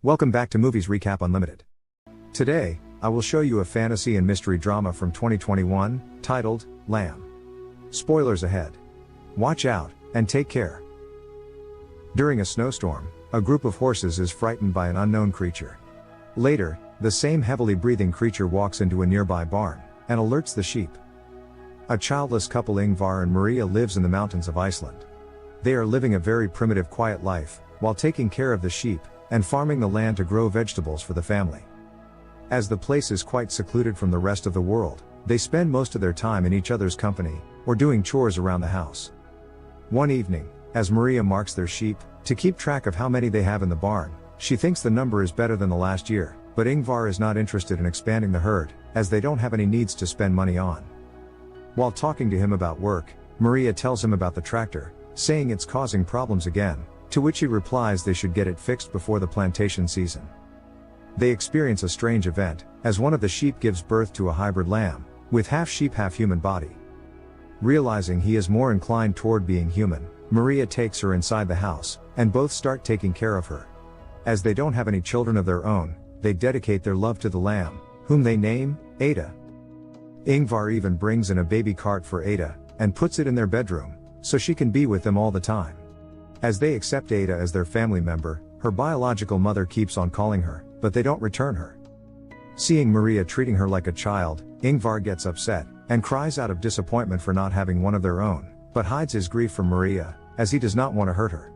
Welcome back to Movies Recap Unlimited. Today, I will show you a fantasy and mystery drama from 2021, titled, Lamb. Spoilers ahead. Watch out, and take care. During a snowstorm, a group of horses is frightened by an unknown creature. Later, the same heavily breathing creature walks into a nearby barn, and alerts the sheep. A childless couple, Ingvar and Maria, lives in the mountains of Iceland. They are living a very primitive, quiet life, while taking care of the sheep, and farming the land to grow vegetables for the family. As the place is quite secluded from the rest of the world, they spend most of their time in each other's company, or doing chores around the house. One evening, as Maria marks their sheep, to keep track of how many they have in the barn, she thinks the number is better than the last year, but Ingvar is not interested in expanding the herd, as they don't have any needs to spend money on. While talking to him about work, Maria tells him about the tractor, saying it's causing problems again, to which he replies they should get it fixed before the plantation season. They experience a strange event, as one of the sheep gives birth to a hybrid lamb, with half sheep half human body. Realizing he is more inclined toward being human, Maria takes her inside the house, and both start taking care of her. As they don't have any children of their own, they dedicate their love to the lamb, whom they name Ada. Ingvar even brings in a baby cart for Ada, and puts it in their bedroom, so she can be with them all the time. As they accept Ada as their family member, her biological mother keeps on calling her, but they don't return her. Seeing Maria treating her like a child, Ingvar gets upset, and cries out of disappointment for not having one of their own, but hides his grief from Maria, as he does not want to hurt her.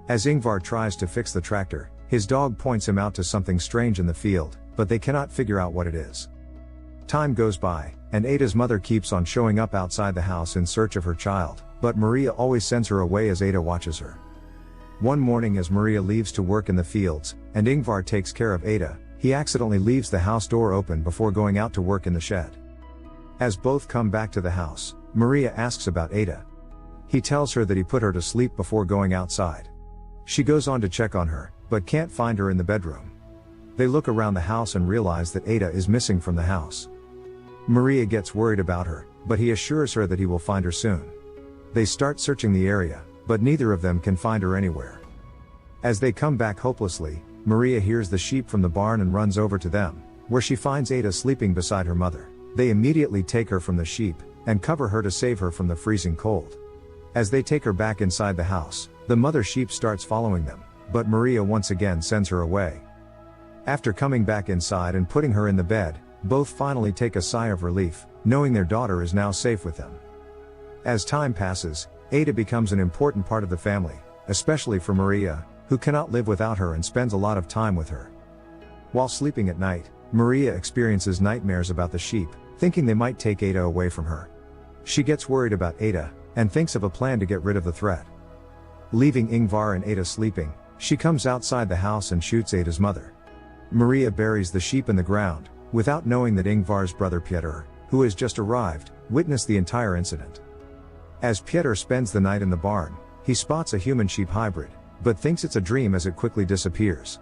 As Ingvar tries to fix the tractor, his dog points him out to something strange in the field, but they cannot figure out what it is. Time goes by, and Ada's mother keeps on showing up outside the house in search of her child, but Maria always sends her away as Ada watches her. One morning, as Maria leaves to work in the fields, and Ingvar takes care of Ada, he accidentally leaves the house door open before going out to work in the shed. As both come back to the house, Maria asks about Ada. He tells her that he put her to sleep before going outside. She goes on to check on her, but can't find her in the bedroom. They look around the house and realize that Ada is missing from the house. Maria gets worried about her, but he assures her that he will find her soon. They start searching the area, but neither of them can find her anywhere. As they come back hopelessly, Maria hears the sheep from the barn and runs over to them, where she finds Ada sleeping beside her mother. They immediately take her from the sheep, and cover her to save her from the freezing cold. As they take her back inside the house, the mother sheep starts following them, but Maria once again sends her away. After coming back inside and putting her in the bed, both finally take a sigh of relief, knowing their daughter is now safe with them. As time passes, Ada becomes an important part of the family, especially for Maria, who cannot live without her and spends a lot of time with her. While sleeping at night, Maria experiences nightmares about the sheep, thinking they might take Ada away from her. She gets worried about Ada, and thinks of a plan to get rid of the threat. Leaving Ingvar and Ada sleeping, she comes outside the house and shoots Ada's mother. Maria buries the sheep in the ground, without knowing that Ingvar's brother Pieter, who has just arrived, witnessed the entire incident. As Pieter spends the night in the barn, he spots a human-sheep hybrid, but thinks it's a dream as it quickly disappears.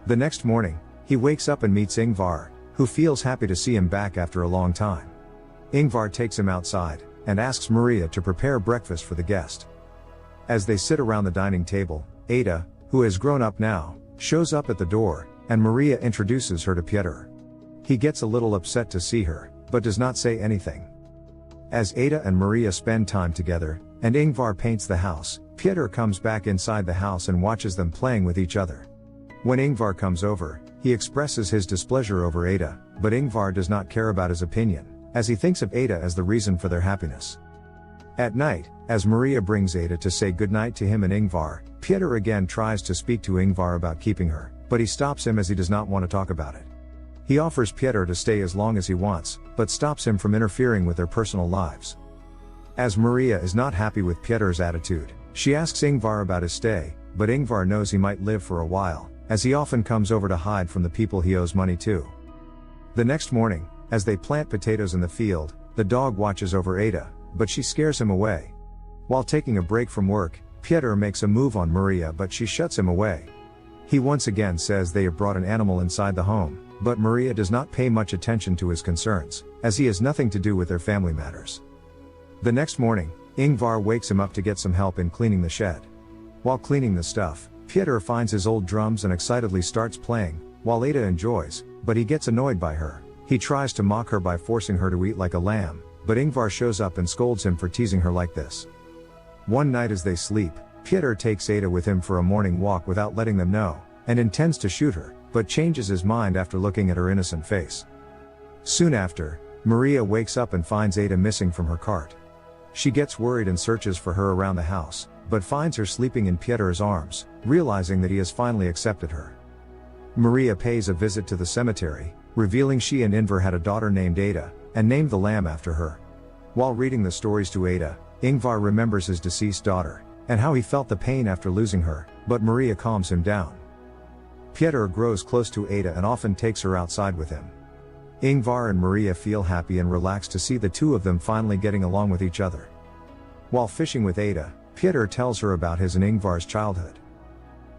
The next morning, he wakes up and meets Ingvar, who feels happy to see him back after a long time. Ingvar takes him outside, and asks Maria to prepare breakfast for the guest. As they sit around the dining table, Ada, who has grown up now, shows up at the door, and Maria introduces her to Pieter. He gets a little upset to see her, but does not say anything. As Ada and Maria spend time together, and Ingvar paints the house, Pieter comes back inside the house and watches them playing with each other. When Ingvar comes over, he expresses his displeasure over Ada, but Ingvar does not care about his opinion, as he thinks of Ada as the reason for their happiness. At night, as Maria brings Ada to say goodnight to him and Ingvar, Pieter again tries to speak to Ingvar about keeping her, but he stops him as he does not want to talk about it. He offers Pieter to stay as long as he wants, but stops him from interfering with their personal lives. As Maria is not happy with Pieter's attitude, she asks Ingvar about his stay, but Ingvar knows he might live for a while, as he often comes over to hide from the people he owes money to. The next morning, as they plant potatoes in the field, the dog watches over Ada, but she scares him away. While taking a break from work, Pieter makes a move on Maria, but she shuts him away. He once again says they have brought an animal inside the home, but Maria does not pay much attention to his concerns, as he has nothing to do with their family matters. The next morning, Ingvar wakes him up to get some help in cleaning the shed. While cleaning the stuff, Piotr finds his old drums and excitedly starts playing, while Ada enjoys, but he gets annoyed by her. He tries to mock her by forcing her to eat like a lamb, but Ingvar shows up and scolds him for teasing her like this. One night as they sleep, Piotr takes Ada with him for a morning walk without letting them know, and intends to shoot her, but changes his mind after looking at her innocent face. Soon after, Maria wakes up and finds Ada missing from her cart. She gets worried and searches for her around the house, but finds her sleeping in Pietr's arms, realizing that he has finally accepted her. Maria pays a visit to the cemetery, revealing she and Ingvar had a daughter named Ada, and named the lamb after her. While reading the stories to Ada, Ingvar remembers his deceased daughter, and how he felt the pain after losing her, but Maria calms him down. Piotr grows close to Ada and often takes her outside with him. Ingvar and Maria feel happy and relaxed to see the two of them finally getting along with each other. While fishing with Ada, Piotr tells her about his and Ingvar's childhood.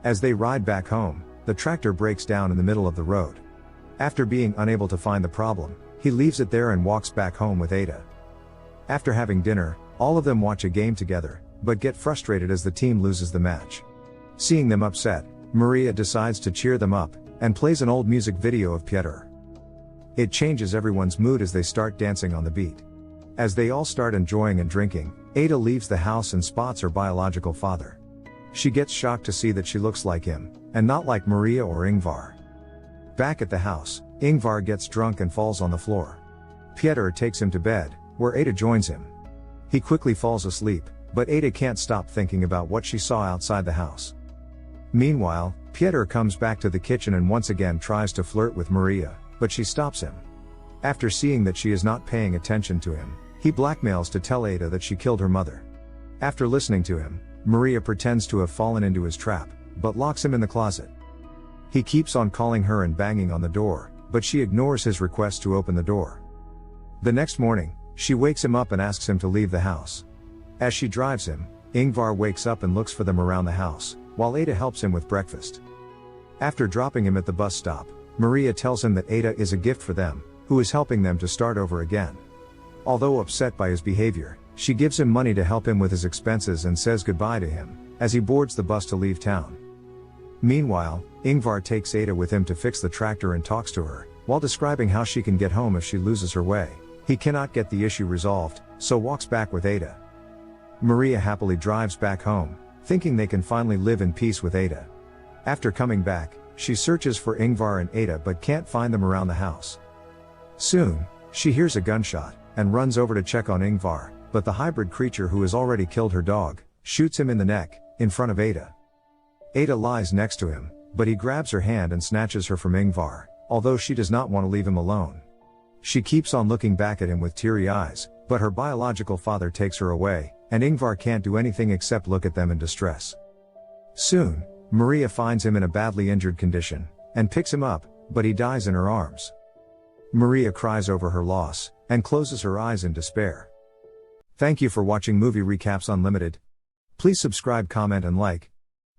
As they ride back home, the tractor breaks down in the middle of the road. After being unable to find the problem, he leaves it there and walks back home with Ada. After having dinner, all of them watch a game together, but get frustrated as the team loses the match. Seeing them upset, Maria decides to cheer them up, and plays an old music video of Piotr. It changes everyone's mood as they start dancing on the beat. As they all start enjoying and drinking, Ada leaves the house and spots her biological father. She gets shocked to see that she looks like him, and not like Maria or Ingvar. Back at the house, Ingvar gets drunk and falls on the floor. Piotr takes him to bed, where Ada joins him. He quickly falls asleep, but Ada can't stop thinking about what she saw outside the house. Meanwhile, Piotr comes back to the kitchen and once again tries to flirt with Maria, but she stops him. After seeing that she is not paying attention to him, he blackmails to tell Ada that she killed her mother. After listening to him, Maria pretends to have fallen into his trap, but locks him in the closet. He keeps on calling her and banging on the door, but she ignores his request to open the door. The next morning, she wakes him up and asks him to leave the house. As she drives him, Ingvar wakes up and looks for them around the house, while Ada helps him with breakfast. After dropping him at the bus stop, Maria tells him that Ada is a gift for them, who is helping them to start over again. Although upset by his behavior, she gives him money to help him with his expenses and says goodbye to him, as he boards the bus to leave town. Meanwhile, Ingvar takes Ada with him to fix the tractor and talks to her, while describing how she can get home if she loses her way. He cannot get the issue resolved, so walks back with Ada. Maria happily drives back home, thinking they can finally live in peace with Ada. After coming back, she searches for Ingvar and Ada but can't find them around the house. Soon, she hears a gunshot, and runs over to check on Ingvar, but the hybrid creature who has already killed her dog, shoots him in the neck, in front of Ada. Ada lies next to him, but he grabs her hand and snatches her from Ingvar, although she does not want to leave him alone. She keeps on looking back at him with teary eyes, but her biological father takes her away, and Ingvar can't do anything except look at them in distress. Soon, Maria finds him in a badly injured condition, and picks him up, but he dies in her arms. Maria cries over her loss, and closes her eyes in despair. Thank you for watching Movie Recaps Unlimited. Please subscribe, comment and like.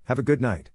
Have a good night.